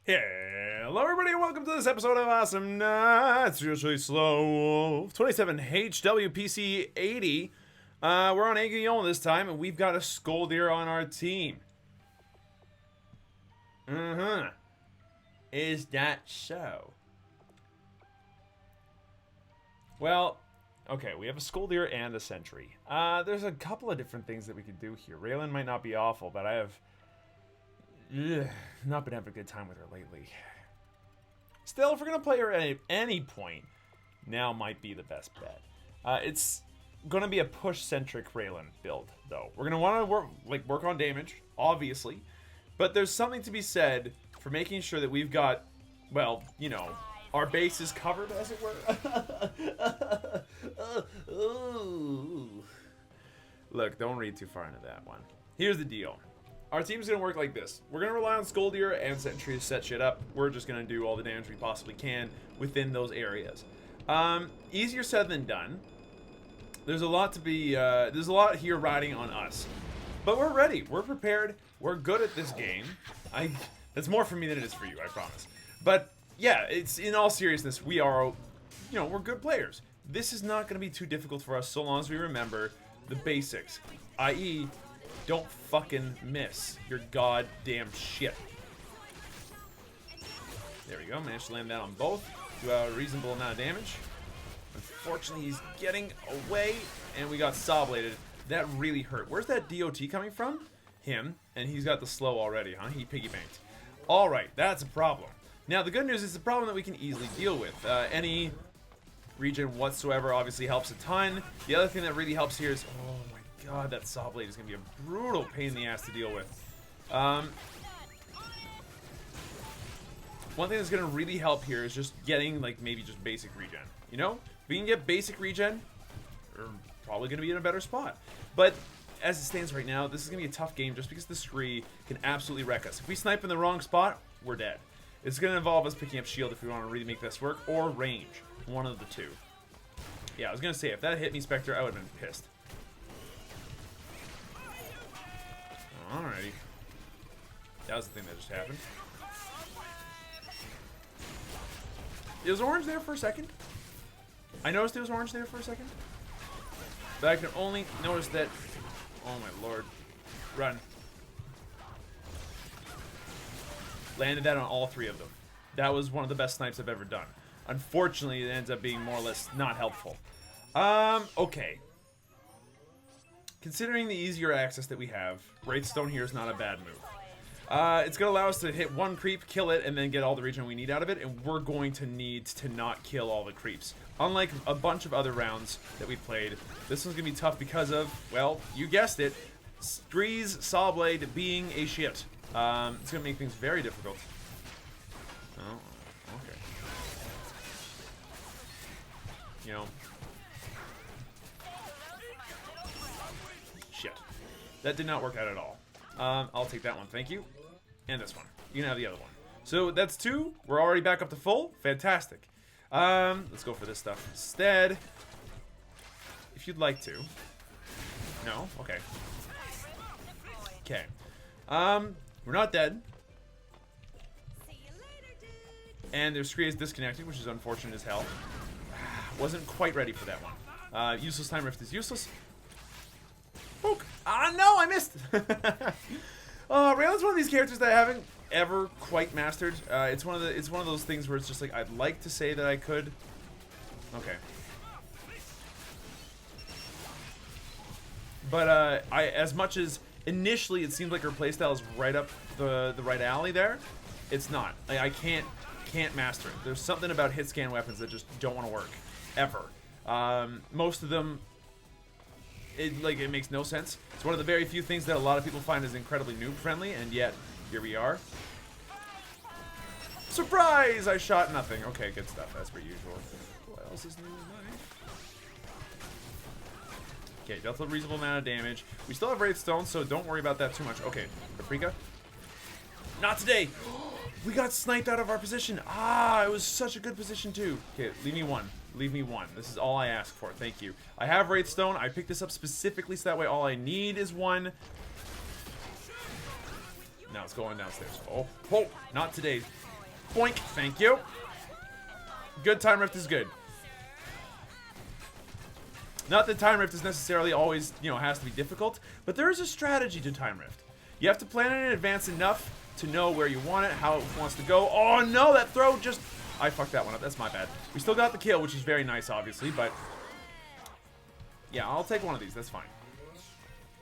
Hello everybody and welcome to this episode of Awesomenauts. It's usually SlowWolf 27 HWPC 80. We're on Aguillon this time and we've got a Skoldir on our team. Is that so? Well, okay, we have a Skoldir and a Sentry. There's a couple of different things that we could do here. Raylan might not be awful, but I have not been having a good time with her lately. Still, if we're gonna play her at any point, now might be the best bet. It's gonna be a push-centric Raylan build, though. We're gonna want to work on damage, obviously, but there's something to be said for making sure that we've got, well, you know, our bases covered, as it were. Look, don't read too far into that one. Here's the deal. Our team's going to work like this. We're going to rely on Skoldir and Sentry to set shit up. We're just going to do all the damage we possibly can within those areas. Easier said than done. There's a lot to be, there's a lot here riding on us. But we're ready. We're prepared. We're good at this game. That's more for me than it is for you, I promise. But yeah, it's in all seriousness, we are, you know, we're good players. This is not going to be too difficult for us so long as we remember the basics, i.e., don't fucking miss your goddamn shit. There we go. Managed to land that on both. Do a reasonable amount of damage. Unfortunately, he's getting away, and we got saw bladed. That really hurt. Where's that DOT coming from? Him. And he's got the slow already, huh? He piggy banked. Alright, that's a problem. Now, the good news is it's a problem that we can easily deal with. Any regen whatsoever obviously helps a ton. The other thing that really helps here is... oh my God, that saw blade is going to be a brutal pain in the ass to deal with. One thing that's going to really help here is just getting, like, maybe just basic regen. You know? If we can get basic regen, we're probably going to be in a better spot. But as it stands right now, this is going to be a tough game just because the scree can absolutely wreck us. If we snipe in the wrong spot, we're dead. It's going to involve us picking up shield if we want to really make this work, or range. One of the two. Yeah, I was going to say, if that hit me, Spectre, I would have been pissed. Alrighty. That was the thing that just happened. It was orange there for a second. I noticed it was orange there for a second. But I can only notice that... oh my lord. Run. Landed that on all three of them. That was one of the best snipes I've ever done. Unfortunately, it ends up being more or less not helpful. Okay. Considering the easier access that we have, Wraithstone here is not a bad move. It's going to allow us to hit one creep, kill it, and then get all the regen we need out of it, and we're going to need to not kill all the creeps. Unlike a bunch of other rounds that we've played, this one's going to be tough because of, well, you guessed it, Skree's Sawblade being a shit. It's going to make things very difficult. Oh, okay. You know. Shit. That did not work out at all. I'll take that one, thank you. And this one. You can have the other one. So that's two. We're already back up to full. Fantastic. Let's go for this stuff instead. If you'd like to. No? Okay. Okay. We're not dead. And their scree is disconnected, which is unfortunate as hell. Wasn't quite ready for that one. Useless time rift is useless. Poke. Ah, no, I missed. Raylan's one of these characters that I haven't ever quite mastered. It's one of those things where it's just like I'd like to say that I could. Okay. But as much as initially it seems like her playstyle is right up the right alley there, it's not. I can't master it. There's something about hit scan weapons that just don't want to work ever. Most of them, it makes no sense. It's one of the very few things that a lot of people find is incredibly noob friendly, and yet here we are. Surprise! I shot nothing. Okay, good stuff as per usual. What else is new tonight? Okay, dealt a reasonable amount of damage. We still have Wraithstone, so don't worry about that too much. Okay, Paprika. Not today! We got sniped out of our position. Ah, it was such a good position too. Okay, leave me one. Leave me one. This is all I ask for. Thank you. I have Wraithstone. I picked this up specifically so that way all I need is one. Now it's going downstairs. Oh, not today. Boink. Thank you. Good time rift is good. Not that time rift is necessarily always, you know, has to be difficult, but there is a strategy to time rift. You have to plan it in advance enough to know where you want it, how it wants to go. Oh no, that throw just... I fucked that one up. That's my bad. We still got the kill, which is very nice, obviously, but... yeah, I'll take one of these. That's fine.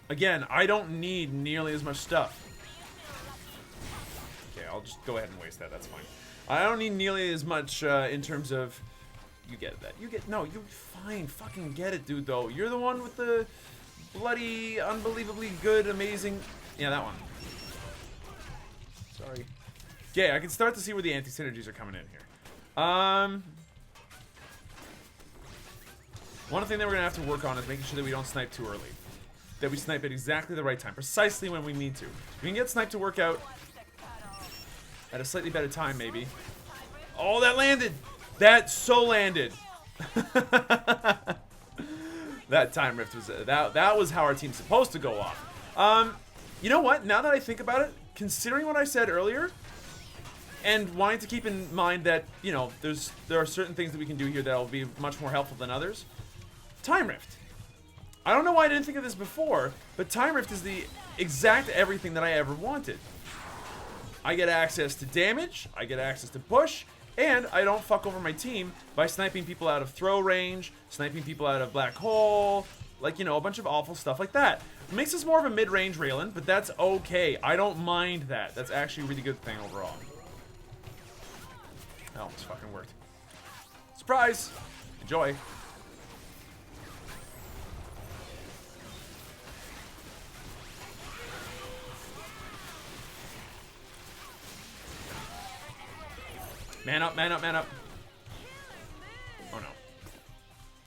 Again, I don't need nearly as much stuff. Okay, I'll just go ahead and waste that. That's fine. I don't need nearly as much in terms of... you get that. You get... no, you're fine. Fucking get it, dude, though. You're the one with the bloody, unbelievably good, amazing... yeah, that one. Sorry. Yeah, I can start to see where the anti-synergies are coming in here. One thing that we're going to have to work on is making sure that we don't snipe too early. That we snipe at exactly the right time. Precisely when we need to. We can get snipe to work out at a slightly better time, maybe. Oh, that landed! That so landed! That time rift was... that was how our team's supposed to go off. You know what? Now that I think about it, considering what I said earlier, and wanting to keep in mind that, you know, there are certain things that we can do here that will be much more helpful than others. Time rift. I don't know why I didn't think of this before, but time rift is the exact everything that I ever wanted. I get access to damage, I get access to push, and I don't fuck over my team by sniping people out of throw range, sniping people out of black hole, like, you know, a bunch of awful stuff like that. It makes us more of a mid-range Raylan, but that's okay. I don't mind that. That's actually a really good thing overall. Oh, it's fucking worked. Surprise! Enjoy. Man up, man up, man up. Oh no.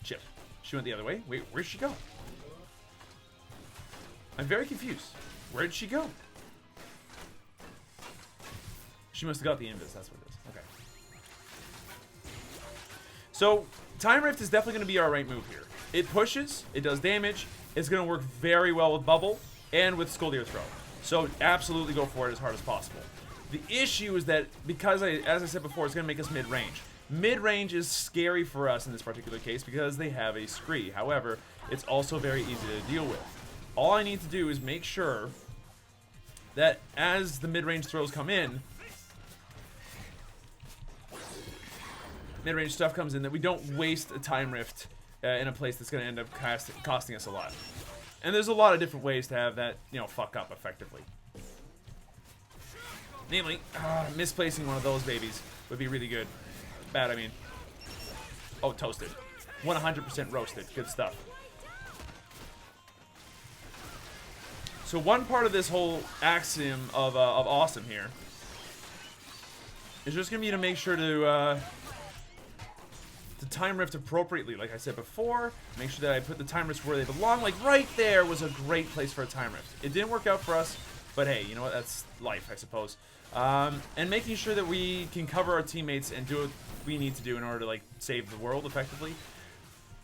Chip. She went the other way? Wait, where'd she go? I'm very confused. Where'd she go? She must have got the invis, that's what it is. Okay. So, Time Rift is definitely going to be our right move here. It pushes, it does damage, it's going to work very well with Bubble and with Scoldier Throw. So, absolutely go for it as hard as possible. The issue is that, because, as I said before, it's going to make us mid-range. Mid-range is scary for us in this particular case because they have a scree. However, it's also very easy to deal with. All I need to do is make sure that as the mid-range throws come in, mid-range stuff comes in, that we don't waste a time rift in a place that's going to end up costing us a lot. And there's a lot of different ways to have that, you know, fuck up effectively. Namely, misplacing one of those babies would be really good. Bad, I mean. Oh, toasted. 100% roasted. Good stuff. So one part of this whole axiom of awesome here is just going to be to make sure to time rift appropriately, like I said before. Make sure that I put the time rifts where they belong. Like right there was a great place for a time rift. It didn't work out for us, but hey, you know what? That's life, I suppose. And making sure that we can cover our teammates and do what we need to do in order to, like, save the world effectively.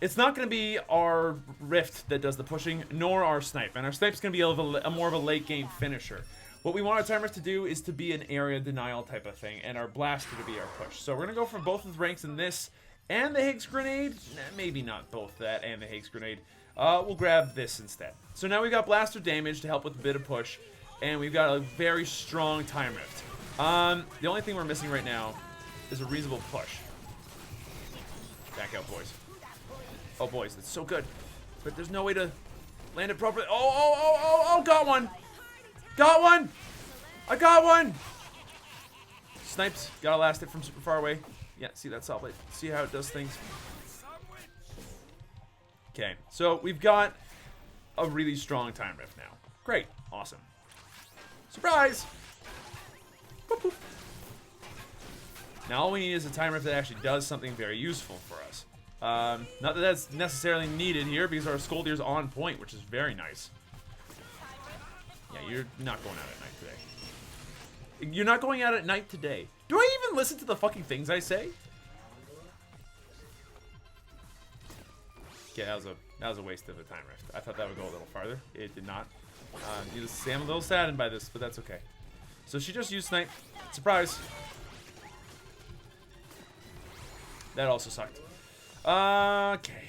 It's not going to be our rift that does the pushing, nor our snipe. And our snipe's going to be a more of a late game finisher. What we want our time rift to do is to be an area denial type of thing, and our blaster to be our push. So we're going to go for both of the ranks in this and the Higgs grenade. Maybe not both that and the Higgs grenade. We'll grab this instead. So now we've got blaster damage to help with a bit of push. And we've got a very strong time rift. The only thing we're missing right now is a reasonable push. Back out, boys. Oh, boys, that's so good. But there's no way to land it properly. Oh, got one. Got one. I got one. Sniped. Gotta last it from super far away. Yeah, see that saw blade. See how it does things. Okay, so we've got a really strong time rift now. Great. Awesome. Surprise! Boop, boop. Now all we need is a time rift that actually does something very useful for us. Not that that's necessarily needed here because our Scoldier's on point, which is very nice. Yeah, you're not going out at night today. You're not going out at night today. Do I even listen to the fucking things I say? Okay, that was a waste of a time rift. I thought that would go a little farther. It did not. I'm a little saddened by this, but that's okay. So she just used snipe. Surprise. That also sucked. Okay.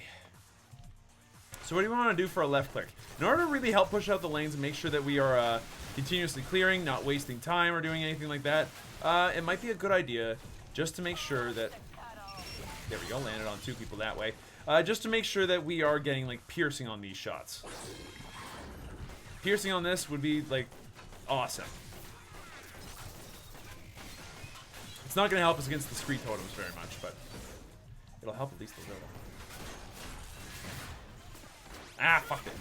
So what do you want to do for a left click? In order to really help push out the lanes and make sure that we are continuously clearing, not wasting time or doing anything like that, it might be a good idea just to make sure that... There we go, landed on 2 people that way. Just to make sure that we are getting, like, piercing on these shots. Piercing on this would be, like, awesome. It's not going to help us against the scree totems very much, but it'll help at least a little. Ah, fuck it.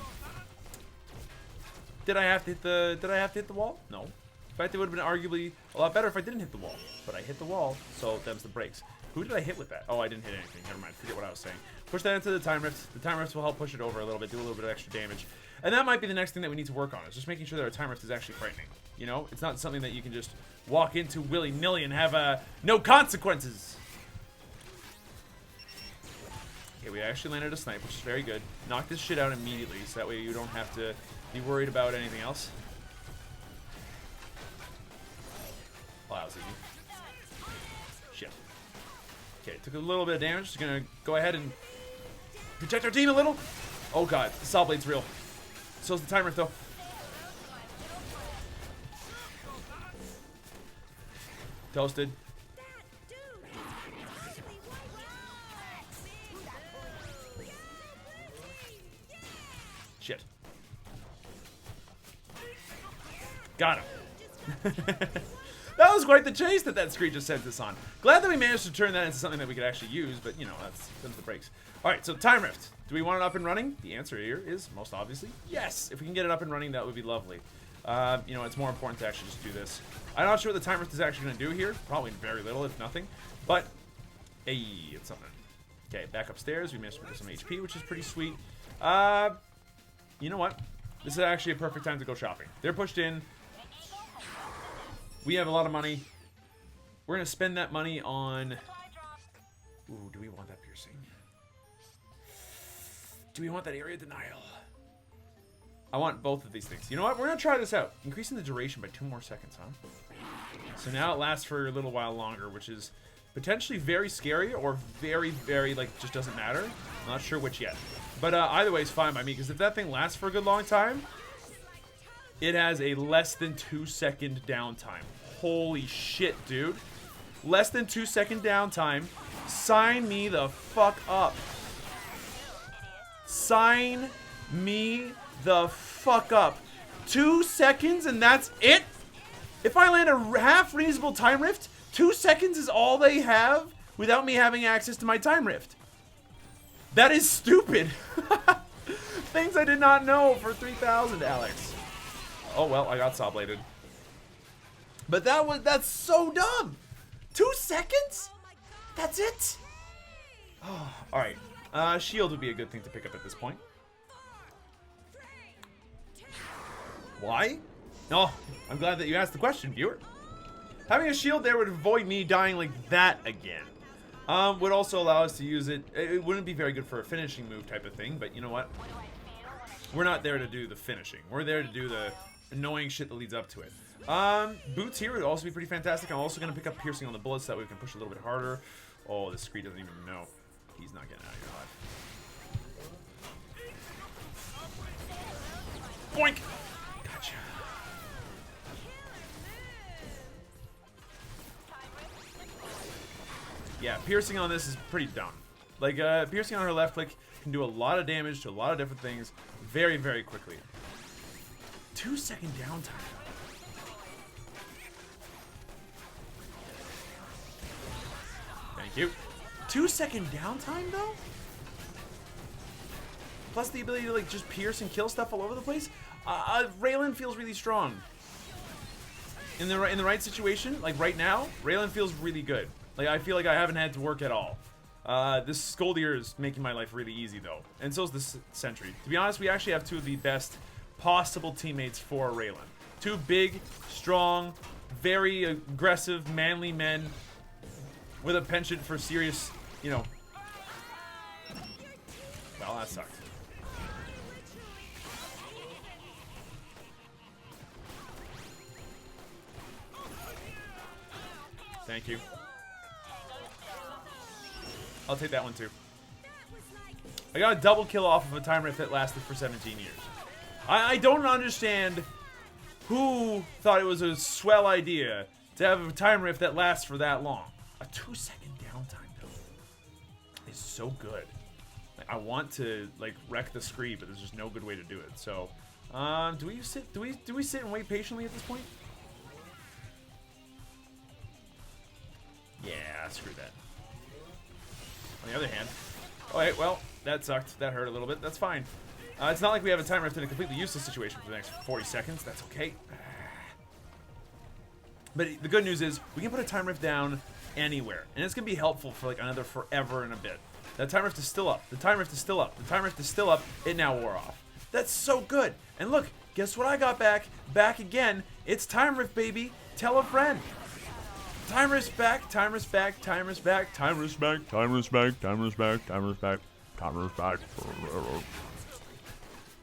Did I have to hit the wall? No. In fact, it would have been arguably a lot better if I didn't hit the wall. But I hit the wall, so them's the breaks. Who did I hit with that? Oh, I didn't hit anything. Never mind. Forget what I was saying. Push that into the time rift. The time rift will help push it over a little bit, do a little bit of extra damage. And that might be the next thing that we need to work on, is just making sure that our time rift is actually frightening. You know? It's not something that you can just walk into willy-nilly and have no consequences. Okay, we actually landed a snipe, which is very good. Knock this shit out immediately, so that way you don't have to be worried about anything else. Oh, that was easy. Shit. Okay, took a little bit of damage. Just gonna go ahead and protect our team a little. Oh god, the saw blade's real. So's the time rift though. Toasted. Shit. Got him. That was quite the chase that screen just sent us on. Glad that we managed to turn that into something that we could actually use, but you know, that's the breaks. Alright, so time rift. Do we want it up and running? The answer here is most obviously yes. If we can get it up and running, that would be lovely. You know, it's more important to actually just do this. I'm not sure what the time rift is actually going to do here. Probably very little, if nothing. But, hey, it's something. Okay, back upstairs. We managed to get some HP, which is pretty sweet. You know what? This is actually a perfect time to go shopping. They're pushed in. We have a lot of money. We're going to spend that money on... Ooh, do we want that piercing? Do we want that area denial? I want both of these things. You know what? We're going to try this out. Increasing the duration by 2 more seconds, huh? So now it lasts for a little while longer, which is potentially very scary or very, very, like, just doesn't matter. I'm not sure which yet. But either way is fine by me, because if that thing lasts for a good long time, it has a less than 2-second downtime. Holy shit, dude. Less than 2-second downtime. Sign me the fuck up. Sign me the fuck up. 2 seconds and that's it? If I land a half reasonable time rift, 2 seconds is all they have without me having access to my time rift. That is stupid. Things I did not know for 3,000, Alex. Oh well, I got saw bladed. But that's so dumb. 2 seconds? That's it? Oh, alright. Shield would be a good thing to pick up at this point. Why? Oh, I'm glad that you asked the question, viewer. Having a shield there would avoid me dying like that again. Would also allow us to use it. It wouldn't be very good for a finishing move type of thing, but you know what? We're not there to do the finishing. We're there to do the annoying shit that leads up to it. Boots here would also be pretty fantastic. I'm also going to pick up piercing on the bullets so that way we can push a little bit harder. Oh, this screen doesn't even know. He's not getting out of your life. Boink! Gotcha. Yeah, piercing on this is pretty dumb. Like, piercing on her left click can do a lot of damage to a lot of different things very, very quickly. 2-second downtime. Thank you. 2-second downtime, though? Plus the ability to, like, just pierce and kill stuff all over the place? Raylan feels really strong. In the right situation, like right now, Raylan feels really good. Like, I feel like I haven't had to work at all. This Skoldier is making my life really easy, though. And so is this Sentry. To be honest, we actually have two of the best possible teammates for Raylan. Two big, strong, very aggressive, manly men with a penchant for serious, you know... Well, that sucked. Thank you. I'll take that one too. I got a double kill off of a time rift that lasted for 17 years. I don't understand who thought it was a swell idea to have a time rift that lasts for that long. A 2-second downtime though is so good. Like, I want to like wreck the screen, but there's just no good way to do it. So, do we sit and wait patiently at this point? Yeah, screw that. On the other hand, alright, well, that sucked. That hurt a little bit. That's fine. It's not like we have a time rift in a completely useless situation for the next 40 seconds. That's okay. But the good news is we can put a time rift down anywhere, and it's gonna be helpful for like another forever and a bit. That time rift is still up. The time rift is still up. The time rift is still up. It now wore off. That's so good. And look, guess what I got back? Back again. It's time rift, baby. Tell a friend. Time rift's back. Time rift's back. Time rift's back. Time rift's back. Time rift's back. Time rift's back. Time rift's back. Time rift's back.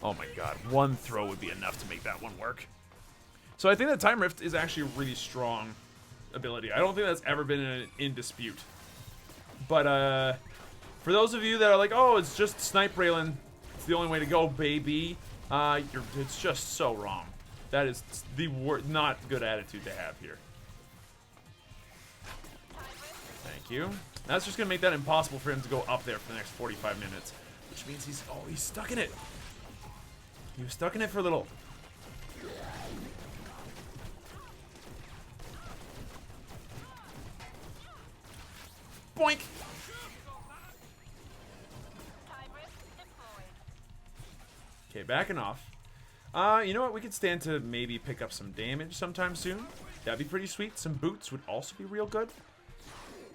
Oh my god, one throw would be enough to make that one work. So I think that Time Rift is actually a really strong ability. I don't think that's ever been in dispute. But for those of you that are like, oh, it's just Snipe Raylan, it's the only way to go, baby. It's just so wrong. That is the not good attitude to have here. Thank you. That's just gonna make that impossible for him to go up there for the next 45 minutes, which means he's stuck in it. He was stuck in it for a little. Boink! Okay, backing off. You know what? We could stand to maybe pick up some damage sometime soon. That'd be pretty sweet. Some boots would also be real good.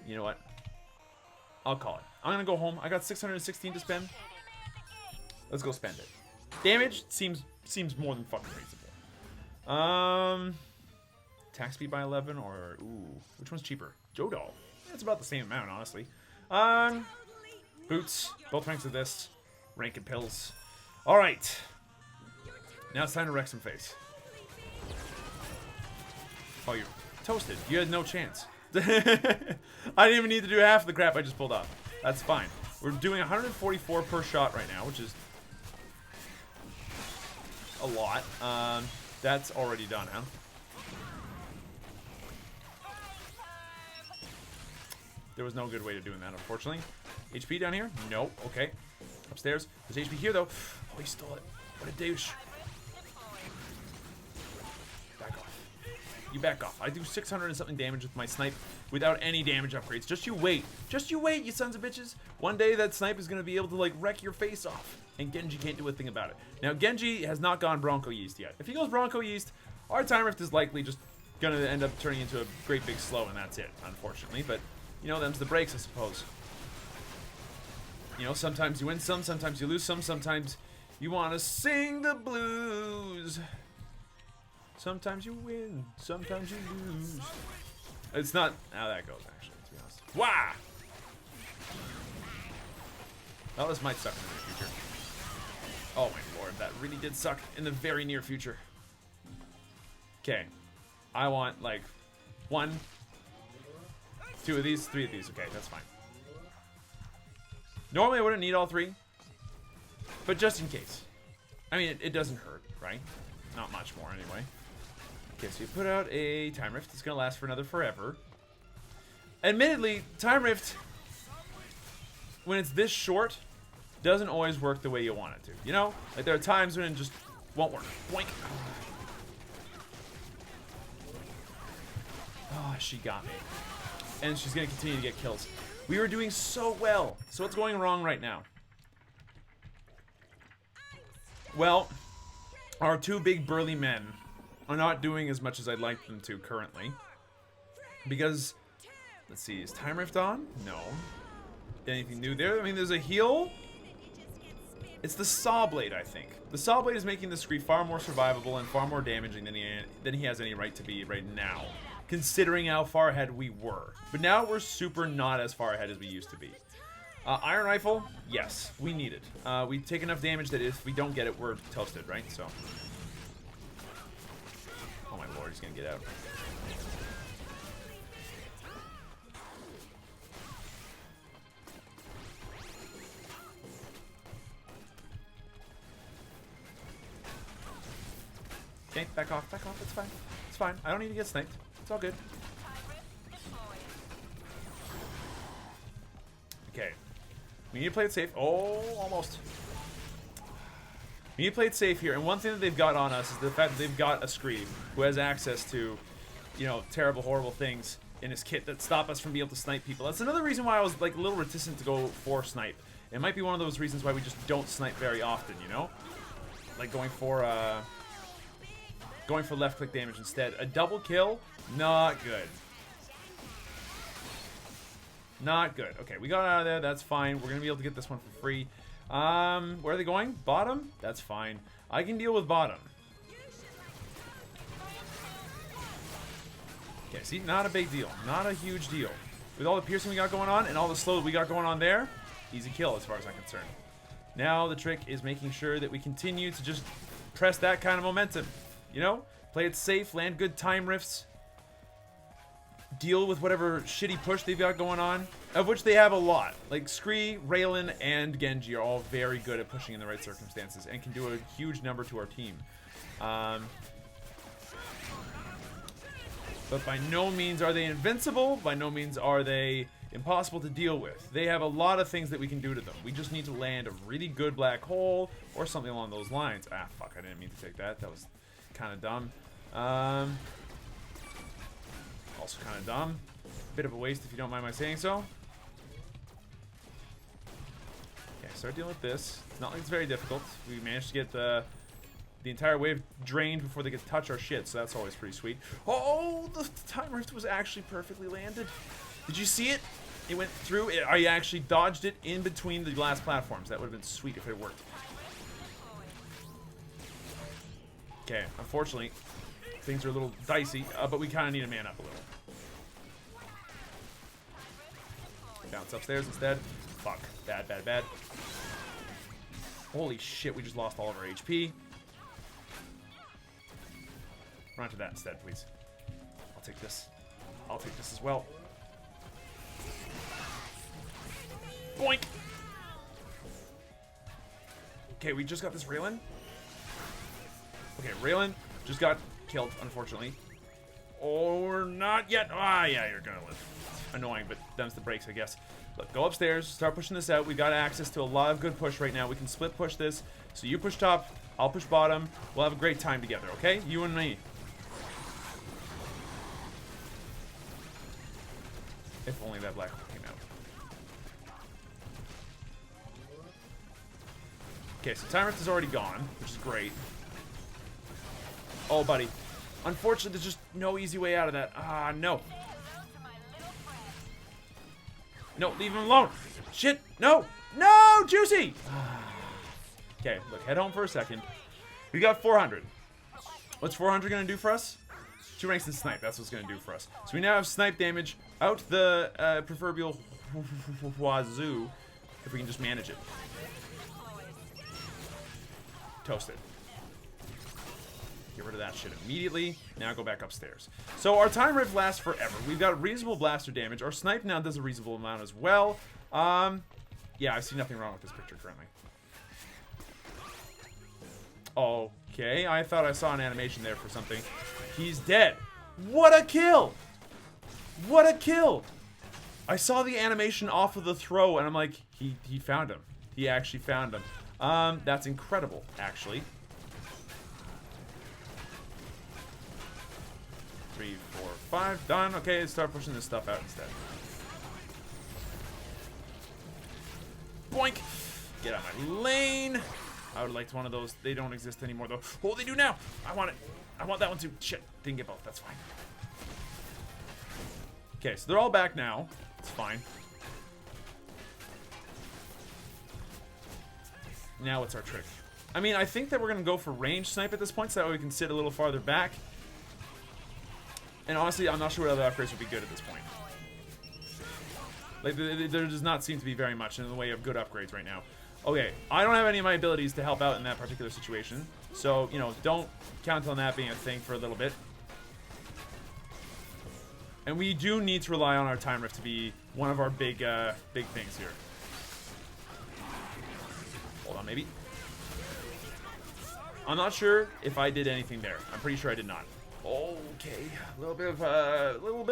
You know what? I'll call it. I'm gonna go home. I got 616 to spend. Let's go spend it. Damage seems more than fucking reasonable. Attack speed by 11 or ooh, which one's cheaper? Jodol. It's about the same amount, honestly. Boots. Both ranks of this. Rank and pills. All right. Now it's time to wreck some face. Oh, you're toasted. You had no chance. I didn't even need to do half of the crap I just pulled off. That's fine. We're doing 144 per shot right now, which is a lot. That's already done, huh? There was no good way to doing that, unfortunately. HP down here? Nope. Okay. Upstairs. There's HP here, though. Oh, he stole it. What a douche. Back off. You back off. I do 600 and something damage with my snipe without any damage upgrades. Just you wait. Just you wait, you sons of bitches. One day that snipe is going to be able to, like, wreck your face off. And Genji can't do a thing about it. Now, Genji has not gone Bronco Yeast yet. If he goes Bronco Yeast, our time rift is likely just going to end up turning into a great big slow, and that's it, unfortunately. But, you know, them's the breaks, I suppose. You know, sometimes you win some, sometimes you lose some, sometimes you want to sing the blues. Sometimes you win, sometimes you lose. It's not how that goes, actually, to be honest. Wah! Well, this might suck in the near future. Oh my lord, that really did suck in the very near future. Okay. I want, like, 1, 2 of these, 3 of these. Okay, that's fine. Normally I wouldn't need all 3, but just in case. I mean, it doesn't hurt, right? Not much more, anyway. Okay, so you put out a Time Rift. It's going to last for another forever. Admittedly, Time Rift, when it's this short, doesn't always work the way you want it to. You know? Like, there are times when it just won't work. Boink. Oh, she got me. And she's going to continue to get kills. We were doing so well. So what's going wrong right now? Well, our 2 big burly men are not doing as much as I'd like them to currently. Because, let's see, is Time Rift on? No. Anything new there? I mean, there's a heal. It's the Saw Blade, I think. The Saw Blade is making the Scree far more survivable and far more damaging than he has any right to be right now, considering how far ahead we were. But now we're super not as far ahead as we used to be. Iron Rifle, yes, we need it. We take enough damage that if we don't get it, we're toasted, right? So, oh my lord, he's gonna get out. Okay, back off, it's fine. It's fine, I don't need to get sniped. It's all good. Okay. We need to play it safe. Oh, almost. We need to play it safe here, and one thing that they've got on us is the fact that they've got a Scream who has access to, you know, terrible, horrible things in his kit that stop us from being able to snipe people. That's another reason why I was like a little reticent to go for snipe. It might be one of those reasons why we just don't snipe very often, you know? Like going for left click damage instead. A double kill, not good. Not good. Okay, we got out of there. That's fine. We're gonna be able to get this one for free. Where are they going? Bottom? That's fine. I can deal with bottom. Okay, see, not a big deal. Not a huge deal. With all the piercing we got going on and all the slow that we got going on there, easy kill as far as I'm concerned. Now the trick is making sure that we continue to just press that kind of momentum. You know? Play it safe, land good time rifts, deal with whatever shitty push they've got going on, of which they have a lot. Like Scree, Raylan, and Genji are all very good at pushing in the right circumstances and can do a huge number to our team. But by no means are they invincible. By no means are they impossible to deal with. They have a lot of things that we can do to them. We just need to land a really good black hole or something along those lines. Ah, fuck, I didn't mean to take that. That was kind of dumb. Also kind of dumb. Bit of a waste if you don't mind my saying so. Okay, start dealing with this. It's not like it's very difficult. We managed to get the entire wave drained before they get to touch our shit, so that's always pretty sweet. Oh, the time rift was actually perfectly landed. Did you see it? It went through. I actually dodged it in between the glass platforms. That would have been sweet if it worked. Okay, unfortunately, things are a little dicey, but we kind of need to man up a little. Bounce upstairs instead. Fuck. Bad, bad, bad. Holy shit, we just lost all of our HP. Run to that instead, please. I'll take this. I'll take this as well. Boink! Okay, we just got this Raylan. Okay, Raylan just got killed, unfortunately. Or not yet. Ah, yeah, you're gonna live. Annoying, but them's the breaks, I guess. Look, go upstairs, start pushing this out. We've got access to a lot of good push right now. We can split push this. So you push top, I'll push bottom. We'll have a great time together, okay? You and me. If only that black hole came out. Okay, so time rift is already gone, which is great. Oh, buddy. Unfortunately, there's just no easy way out of that. Ah, no. No, leave him alone. Shit, no. No, Juicy. Okay, look, head home for a second. We got 400. What's 400 going to do for us? 2 ranks in snipe, that's what's going to do for us. So we now have snipe damage out the proverbial wazoo, if we can just manage it. Toasted. Get rid of that shit immediately. Now go back upstairs. So our time rift lasts forever. We've got reasonable blaster damage. Our snipe now does a reasonable amount as well. Yeah, I see nothing wrong with this picture currently. Okay, I thought I saw an animation there for something. He's dead. What a kill! What a kill! I saw the animation off of the throw, and I'm like, he found him. He actually found him. That's incredible, actually. 3, 4, 5, done. Okay, let's start pushing this stuff out instead. Boink! Get out of my lane. I would like one of those. They don't exist anymore, though. Oh, they do now. I want it. I want that one too. Shit, didn't get both. That's fine. Okay, so they're all back now. It's fine. Now what's our trick? I mean, I think that we're going to go for range snipe at this point, so that way we can sit a little farther back. And honestly, I'm not sure what other upgrades would be good at this point. Like, there does not seem to be very much in the way of good upgrades right now. Okay, I don't have any of my abilities to help out in that particular situation. So, you know, don't count on that being a thing for a little bit. And we do need to rely on our time rift to be one of our big things here. Hold on, maybe. I'm not sure if I did anything there. I'm pretty sure I did not. Okay, a little bit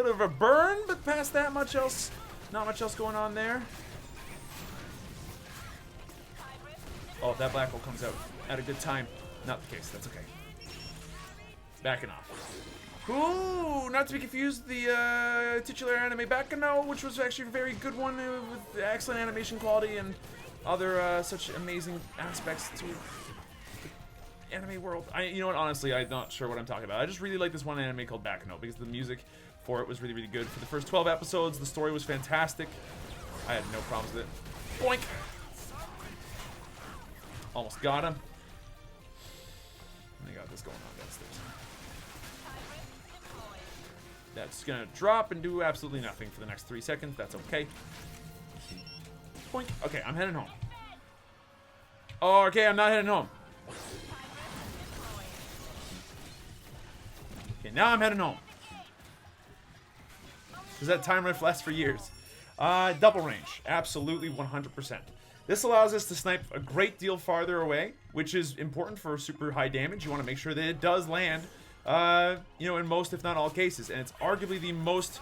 of a burn, but past that, much else, not much else going on there. Oh, if that black hole comes out at a good time. Not the case. That's okay. Backing off. Ooh, not to be confused, the titular anime Baccano, which was actually a very good one with excellent animation quality and other such amazing aspects to the anime world. You know what? Honestly, I'm not sure what I'm talking about. I just really like this one anime called Baccano because the music for it was really, really good. For the first 12 episodes, the story was fantastic. I had no problems with it. Boink! Almost got him. I got this going on downstairs. That's gonna drop and do absolutely nothing for the next 3 seconds. That's okay. Boink. Okay, I'm heading home. Oh, okay, I'm not heading home. Okay, now I'm heading home. Because that time rift lasts for years. Double range. Absolutely 100%. This allows us to snipe a great deal farther away, which is important for super high damage. You want to make sure that it does land, you know, in most, if not all cases. And it's arguably the most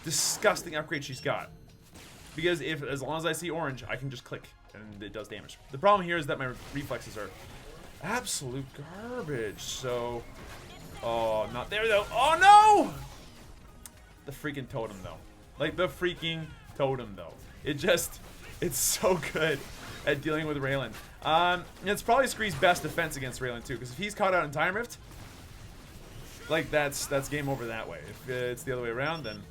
disgusting upgrade she's got. Because as long as I see orange, I can just click, and it does damage. The problem here is that my reflexes are absolute garbage. So, oh, not there though. Oh no! The freaking totem though. Like the freaking totem though. It's so good at dealing with Raylan. It's probably Scree's best defense against Raylan too, because if he's caught out in Time Rift, like that's game over that way. If it's the other way around, then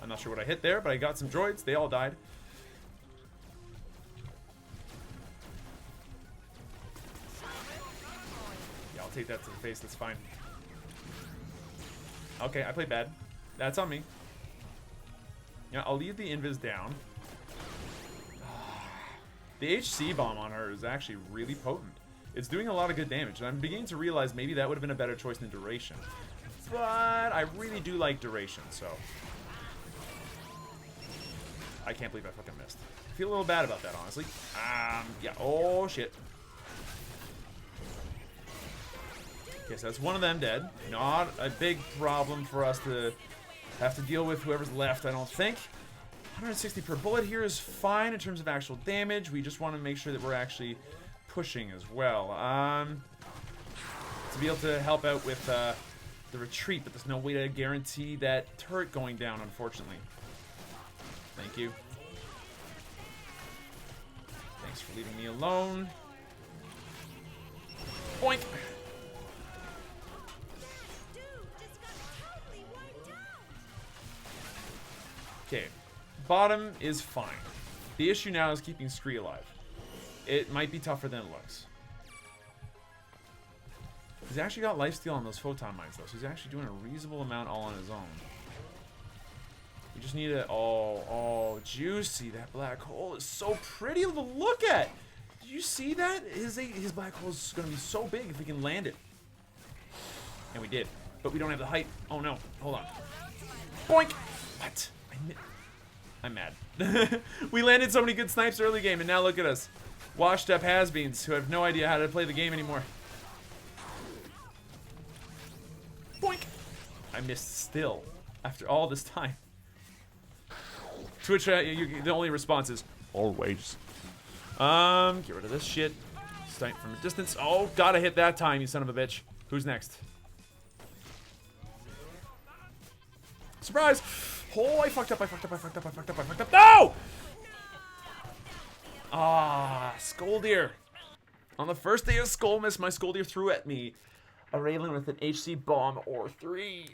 I'm not sure what I hit there, but I got some droids. They all died. Yeah, I'll take that to the face. That's fine. Okay, I played bad. That's on me. Yeah, I'll leave the invis down. The HC bomb on her is actually really potent. It's doing a lot of good damage, and I'm beginning to realize maybe that would have been a better choice than duration. But I really do like duration, so I can't believe I fucking missed. I feel a little bad about that, honestly. Yeah. Oh shit. Okay, so that's one of them dead. Not a big problem for us to have to deal with whoever's left, I don't think. 160 per bullet here is fine in terms of actual damage. We just want to make sure that we're actually pushing as well. To be able to help out with the retreat, but there's no way to guarantee that turret going down, unfortunately. Thank you. Thanks for leaving me alone. Boink! Okay. Bottom is fine. The issue now is keeping Scree alive. It might be tougher than it looks. He's actually got lifesteal on those photon mines though, so he's actually doing a reasonable amount all on his own. You just need a oh juicy. That black hole is so pretty to look at. Did you see that? His black hole is gonna be so big if we can land it. And we did, but we don't have the height. Oh no! Hold on. Boink! What? I'm mad. We landed so many good snipes early game, and now look at us. Washed up has-beens who have no idea how to play the game anymore. Boink! I missed still, after all this time. Twitch, the only response is, always. Get rid of this shit. Snipe from a distance. Oh, gotta hit that time, you son of a bitch. Who's next? Surprise! Oh, I fucked up. No! Ah, Skoldir. On the first day of Skullmas, my Skoldir threw at me a Raylan with an HC bomb or 3.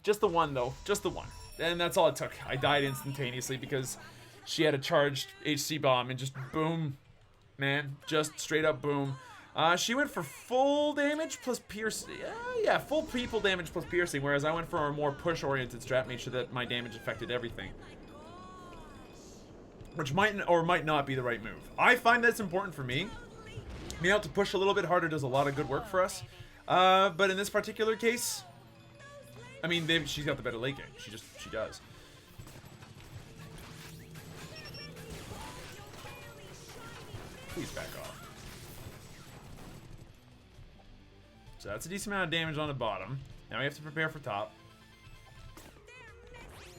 Just the one, though. Just the one. And that's all it took. I died instantaneously because she had a charged HC bomb and just boom. Man, just straight up boom. She went for full damage plus piercing. Yeah, full people damage plus piercing, whereas I went for a more push-oriented strat, made sure that my damage affected everything. Which might or might not be the right move. I find that's important for me. Being able to push a little bit harder does a lot of good work for us. But in this particular case, I mean, she's got the better late game. She does. Please back off. So that's a decent amount of damage on the bottom. Now we have to prepare for top.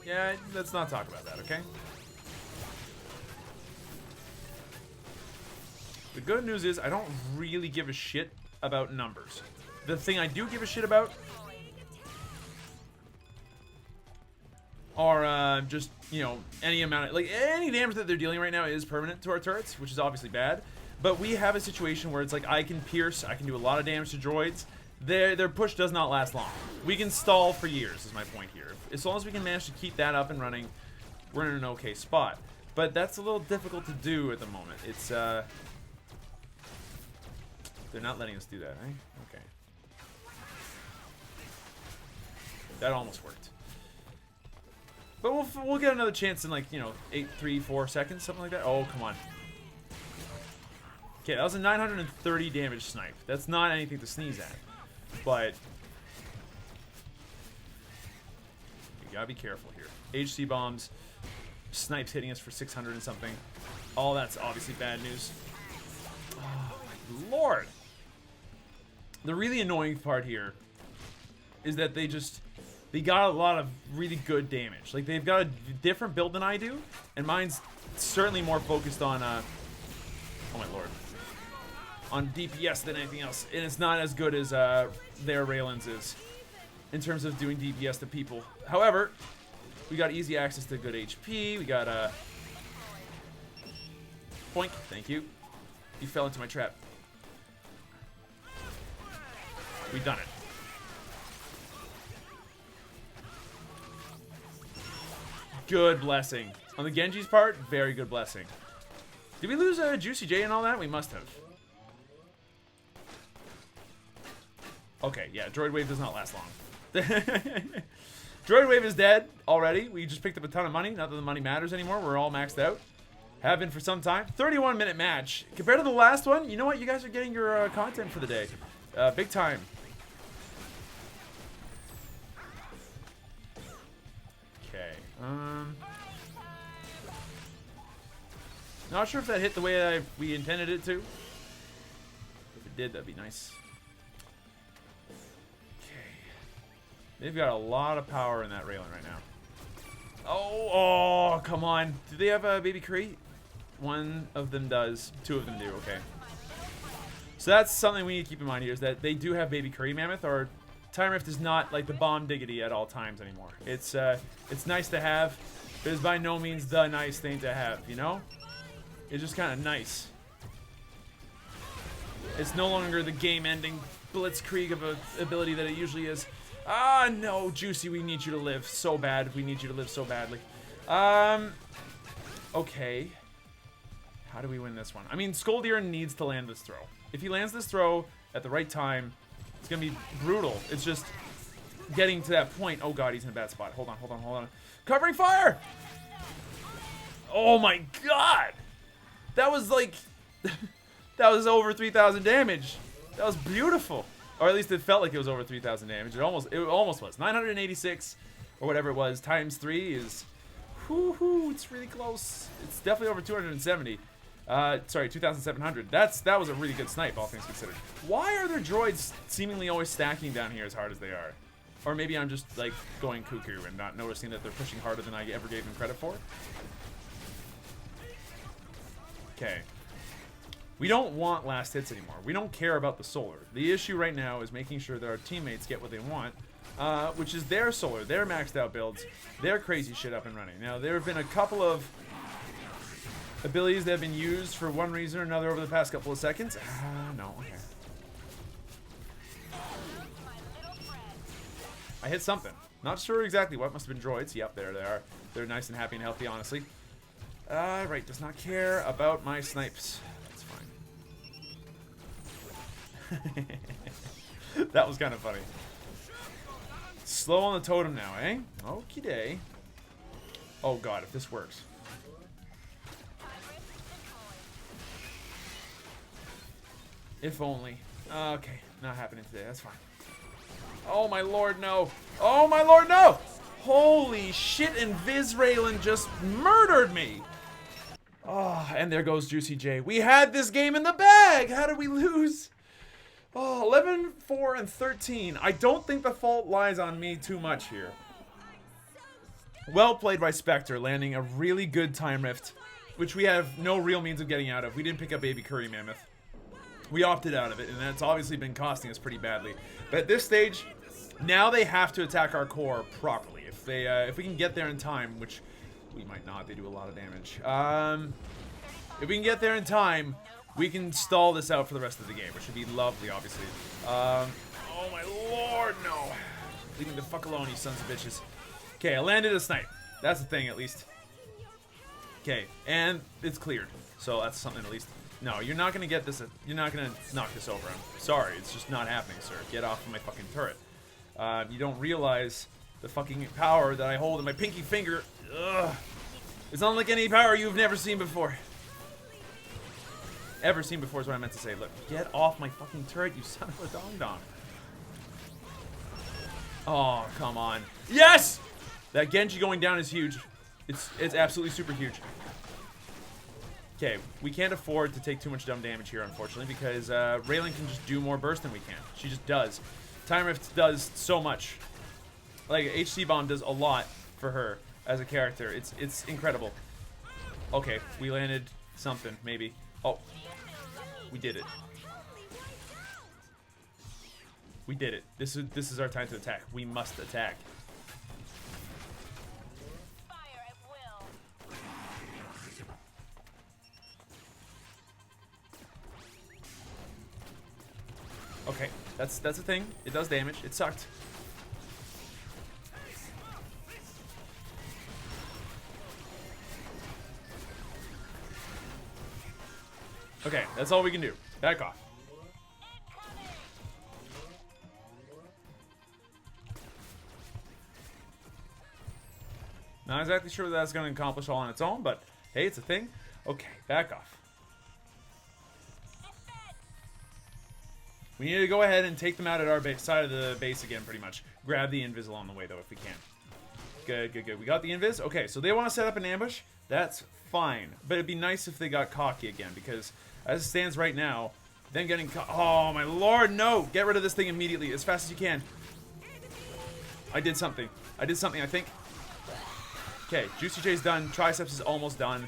Yeah, let's not talk about that, okay? The good news is I don't really give a shit about numbers. The thing I do give a shit about are just, you know, any amount of, like, any damage that they're dealing right now is permanent to our turrets, which is obviously bad. But we have a situation where it's like I can pierce, I can do a lot of damage to droids. Their push does not last long. We can stall for years, is my point here. As long as we can manage to keep that up and running, we're in an okay spot. But that's a little difficult to do at the moment. It's, they're not letting us do that, eh? Okay. That almost worked. But we'll get another chance in, like, you know, 8, 3, 4 seconds, something like that. Oh, come on. Okay, that was a 930 damage snipe. That's not anything to sneeze at. But you gotta be careful here. HC bombs, snipes hitting us for 600 and something. All that's obviously bad news. Oh, my lord. The really annoying part here is that they got a lot of really good damage. Like, they've got a different build than I do, and mine's certainly more focused on, oh my lord, on DPS than anything else. And it's not as good as their Raylan's is in terms of doing DPS to people. However, we got easy access to good HP. We got Boink, thank you. You fell into my trap. We done it. Good blessing. On the Genji's part, very good blessing. Did we lose Juicy J and all that? We must have. Okay, yeah, Droid Wave does not last long. Droid Wave is dead already. We just picked up a ton of money. Not that the money matters anymore. We're all maxed out. Have been for some time. 31-minute match. Compared to the last one, you know what? You guys are getting your content for the day. Big time. Okay. Not sure if that hit the way we intended it to. If it did, that'd be nice. They've got a lot of power in that Raylan right now. Oh, come on. Do they have a baby Kree? One of them does. Two of them do. Okay. So that's something we need to keep in mind here, is that they do have baby Kree Mammoth. Our Time Rift is not like the bomb diggity at all times anymore. It's nice to have, but it's by no means the nice thing to have, you know? It's just kind of nice. It's no longer the game-ending blitzkrieg of a ability that it usually is. Ah, no, Juicy, we need you to live so bad. We need you to live so badly. Okay. How do we win this one? I mean, Skoldir needs to land this throw. If he lands this throw at the right time, it's going to be brutal. It's just getting to that point. Oh, God, he's in a bad spot. Hold on, hold on, hold on. Covering fire! Oh, my God! That was, like... that was over 3,000 damage. That was beautiful. Or at least it felt like it was over 3,000 damage. It almost was. 986 or whatever it was times 3 is, whoo, it's really close. It's definitely over 270. Sorry, 2,700. That was a really good snipe, all things considered. Why are their droids seemingly always stacking down here as hard as they are? Or maybe I'm just like going cuckoo and not noticing that they're pushing harder than I ever gave them credit for. Okay. We don't want last hits anymore. We don't care about the solar. The issue right now is making sure that our teammates get what they want, which is their solar, their maxed out builds, their crazy shit up and running. Now, there have been a couple of abilities that have been used for one reason or another over the past couple of seconds. No, okay. I hit something. Not sure exactly what. Must have been droids. Yep, there they are. They're nice and happy and healthy, honestly. Right, does not care about my snipes. That was kind of funny. Slow on the totem now, eh? Okie day. Oh God, if this works. If only. Okay, not happening today. That's fine. Oh my lord, no. Oh my lord, no! Holy shit, and Viz Raylan just murdered me. Oh, and there goes Juicy J. We had this game in the bag. How did we lose? Oh, 11, 4, and 13. I don't think the fault lies on me too much here. Well played by Spectre, landing a really good time rift, which we have no real means of getting out of. We didn't pick up Baby Curry Mammoth. We opted out of it, and that's obviously been costing us pretty badly. But at this stage, now they have to attack our core properly. If we can get there in time, which we might not, they do a lot of damage. If we can get there in time, we can stall this out for the rest of the game, which would be lovely, obviously. Oh my lord, no. Leave me the fuck alone, you sons of bitches. Okay, I landed a snipe. That's the thing, at least. Okay, and it's cleared. So that's something at least. No, you're not gonna get this. You're not gonna knock this over. I'm sorry, it's just not happening, sir. Get off of my fucking turret. You don't realize the fucking power that I hold in my pinky finger. Ugh. It's unlike any power you've never seen before. Ever seen before is what I meant to say. Look, get off my fucking turret, you son of a dong-dong. Oh, come on. Yes! That Genji going down is huge. It's absolutely super huge. Okay, we can't afford to take too much dumb damage here, unfortunately, because Raylan can just do more burst than we can. She just does. Time Rift does so much. Like, HC Bomb does a lot for her as a character. It's incredible. Okay, we landed something, maybe. Oh, we did it. We did it. This is our time to attack. We must attack. Okay, that's a thing. It does damage. It sucked. Okay, that's all we can do. Back off. Not exactly sure that's going to accomplish all on its own, but hey, it's a thing. Okay, back off. We need to go ahead and take them out at our side of the base again, pretty much. Grab the invis along the way, though, if we can. Good, good, good. We got the invis. Okay, so they want to set up an ambush. That's fine. But it'd be nice if they got cocky again, because as it stands right now, them getting oh, my lord, no! Get rid of this thing immediately, as fast as you can. I did something. I did something, I think. Okay, Juicy J's done. Triceps is almost done.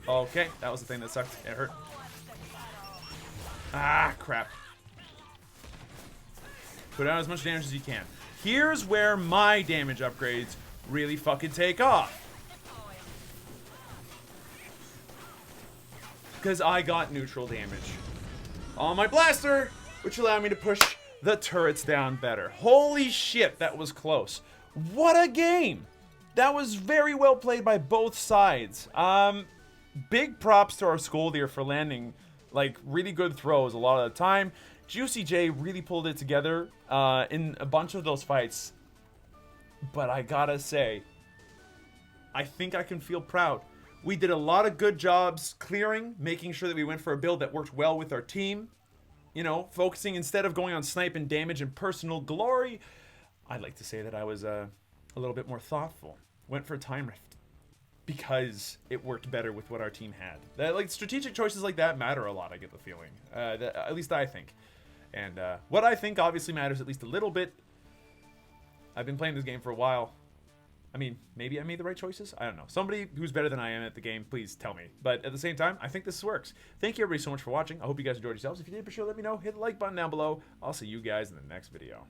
Okay, that was the thing that sucked. It hurt. Ah, crap. Put out as much damage as you can. Here's where my damage upgrades really fucking take off. Because I got neutral damage on my blaster, which allowed me to push the turrets down better. Holy shit, that was close. What a game! That was very well played by both sides. Big props to our Skoldir for landing like really good throws a lot of the time. Juicy J really pulled it together in a bunch of those fights. But I gotta say, I think I can feel proud. We did a lot of good jobs clearing, making sure that we went for a build that worked well with our team. You know, focusing instead of going on snipe and damage and personal glory. I'd like to say that I was a little bit more thoughtful. Went for a time rift. Because it worked better with what our team had. Like, strategic choices like that matter a lot, I get the feeling. At least I think. And what I think obviously matters at least a little bit. I've been playing this game for a while. I mean, maybe I made the right choices? I don't know. Somebody who's better than I am at the game, please tell me. But at the same time, I think this works. Thank you everybody so much for watching. I hope you guys enjoyed yourselves. If you did, be sure to let me know. Hit the like button down below. I'll see you guys in the next video.